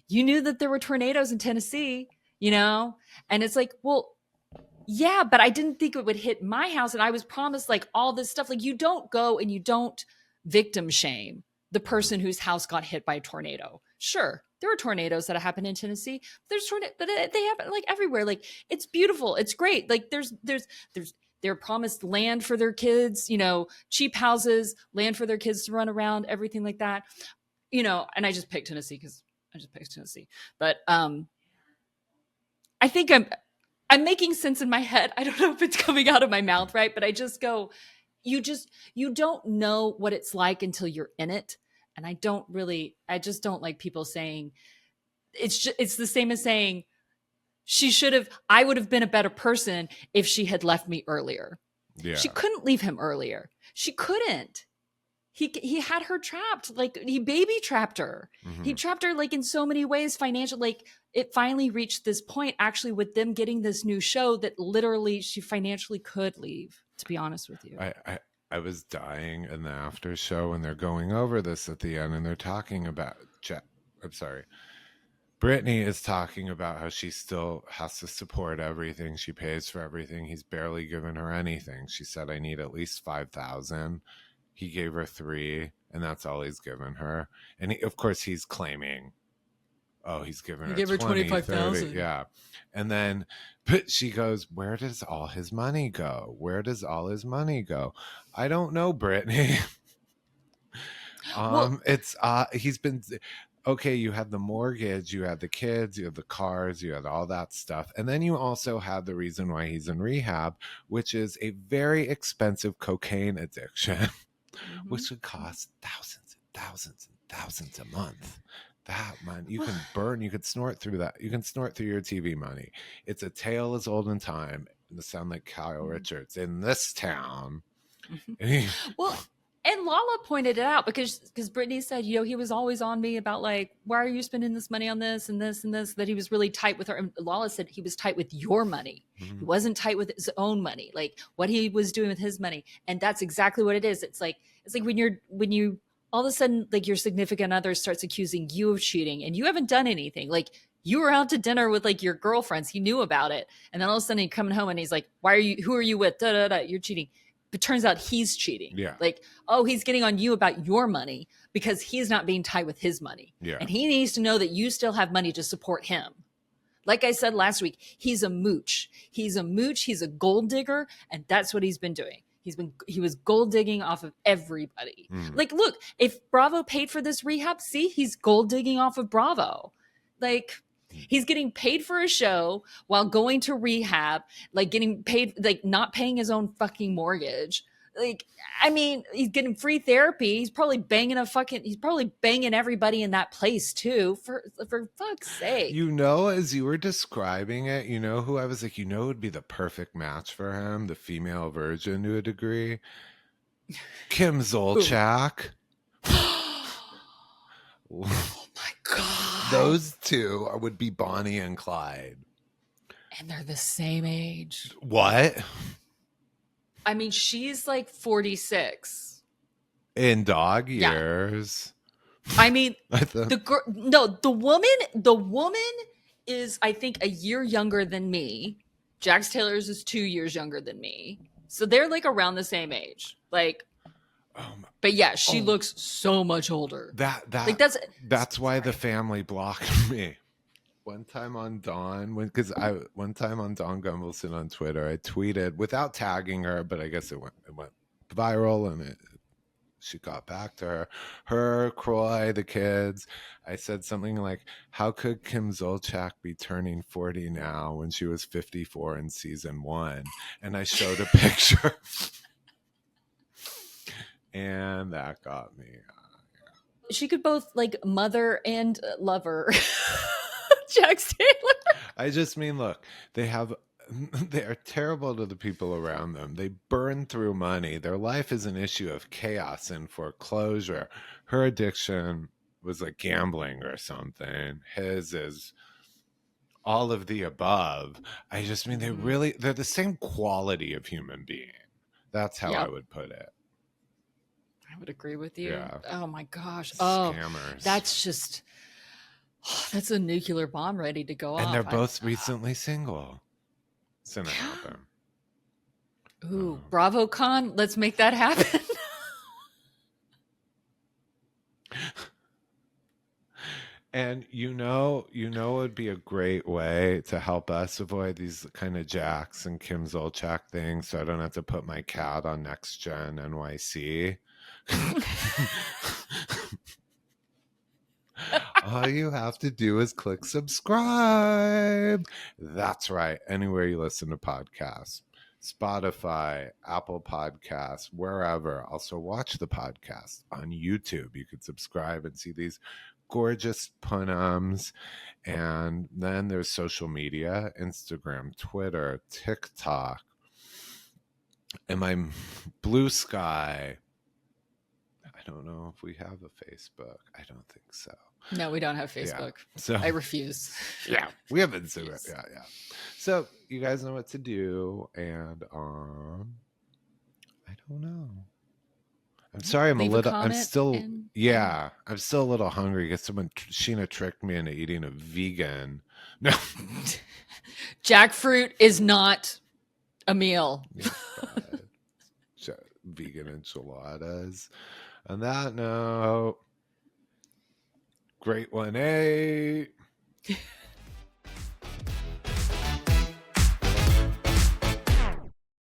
you knew that there were tornadoes in Tennessee, and it's like, well, yeah, but I didn't think it would hit my house. And I was promised all this stuff. Like, you don't go and you don't victim shame the person whose house got hit by a tornado. Sure, there are tornadoes that happen in Tennessee. There's tornadoes, but they happen everywhere. It's beautiful. It's great. They're promised land for their kids, cheap houses, land for their kids to run around, everything like that, and I just picked Tennessee because I just picked Tennessee. But I think I'm making sense in my head. I don't know if it's coming out of my mouth right, but I just go, you don't know what it's like until you're in it. And I just don't like people saying it's the same as saying I would have been a better person if she had left me earlier. Yeah. She couldn't leave him earlier. She couldn't. he had her trapped. Like, he baby trapped her. He trapped her, like, in so many ways, financial. Like, it finally reached this point, actually, with them getting this new show, that literally she financially could leave, to be honest with you. I was dying in the after show when they're going over this at the end, and they're talking about I'm sorry. Brittany is talking about how she still has to support everything. She pays for everything. He's barely given her anything. She said, I need at least 5,000. He gave her 3, and that's all he's given her. And of course, he's claiming, oh, he's given her 25,000. Yeah. And then, but she goes, where does all his money go? Where does all his money go? I don't know, Brittany. Well, It's he's been okay. You had the mortgage, you had the kids, you had the cars, you had all that stuff, and then you also had the reason why he's in rehab, which is a very expensive cocaine addiction, which would cost thousands and thousands and thousands a month. That money you can burn, you could snort through that. You can snort through your TV money. It's a tale as old in time. To sound like Kyle Richards in this town. Well, and Lala pointed it out because Brittany said, you know, he was always on me about, like, why are you spending this money on this and this and this, that he was really tight with her. And Lala said he was tight with your money. He wasn't tight with his own money, like what he was doing with his money. And that's exactly what it is. It's like when you all of a sudden, like, your significant other starts accusing you of cheating and you haven't done anything. Like, you were out to dinner with, like, your girlfriends. He knew about it. And then all of a sudden he's coming home and he's like, who are you with? Da, da, da, you're cheating. But turns out he's cheating. Yeah. Like, oh, he's getting on you about your money because he's not being tight with his money. Yeah. And he needs to know that you still have money to support him. Like I said last week, he's a mooch. He's a mooch. He's a gold digger. And that's what he's been doing. He was gold digging off of everybody. Like, look, if Bravo paid for this rehab, see, he's gold digging off of Bravo. Like, he's getting paid for a show while going to rehab, like getting paid, like not paying his own fucking mortgage. Like, I mean, he's getting free therapy. He's probably banging everybody in that place too. For fuck's sake. You know, as you were describing it, you know who I was like, you know, would be the perfect match for him, the female version to a degree. Kim Zolciak. Oh my God. Those two would be Bonnie and Clyde. And they're the same age. What? I mean, she's like 46. In dog years. I mean, the woman is, I think, a year younger than me. Jax Taylor's is 2 years younger than me. So they're like around the same age. Like, but yeah, she looks so much older. That's why the family blocked me. One time on Dawn Gumbelson on Twitter, I tweeted without tagging her, but I guess it went viral, and she got back to her, Croy, the kids. I said something like, how could Kim Zolciak be turning 40 now when she was 54 in season 1? And I showed a picture. And that got me. She could both, like, mother and lover. Jax Taylor. I just mean, look, they are terrible to the people around them. They burn through money. Their life is an issue of chaos and foreclosure. Her addiction was like gambling or something. His is all of the above. I just mean, they're the same quality of human being. That's how I would put it. I would agree with you. Yeah. Oh my gosh. Scammers. That's a nuclear bomb ready to go off. And they're both recently single. It's gonna happen. Ooh, BravoCon, let's make that happen. And you know it would be a great way to help us avoid these kind of Jax and Kim Zolciak things, so I don't have to put my cat on Next Gen NYC. All you have to do is click subscribe. That's right. Anywhere you listen to podcasts, Spotify, Apple Podcasts, wherever. Also watch the podcast on YouTube. You could subscribe and see these gorgeous punums. And then there's social media, Instagram, Twitter, TikTok, and my Blue Sky. don't know if we have a Facebook. I don't think so. No, we don't have Facebook. So I refuse. yeah, we have Instagram. Yes. Yeah. So you guys know what to do, and I don't know. I'm sorry, I'm Leave a a little. I'm comment still. and- Yeah, I'm still a little hungry because Sheena tricked me into eating a vegan. No, Jackfruit is not a meal. yeah, but vegan enchiladas. On that note, great 1-8.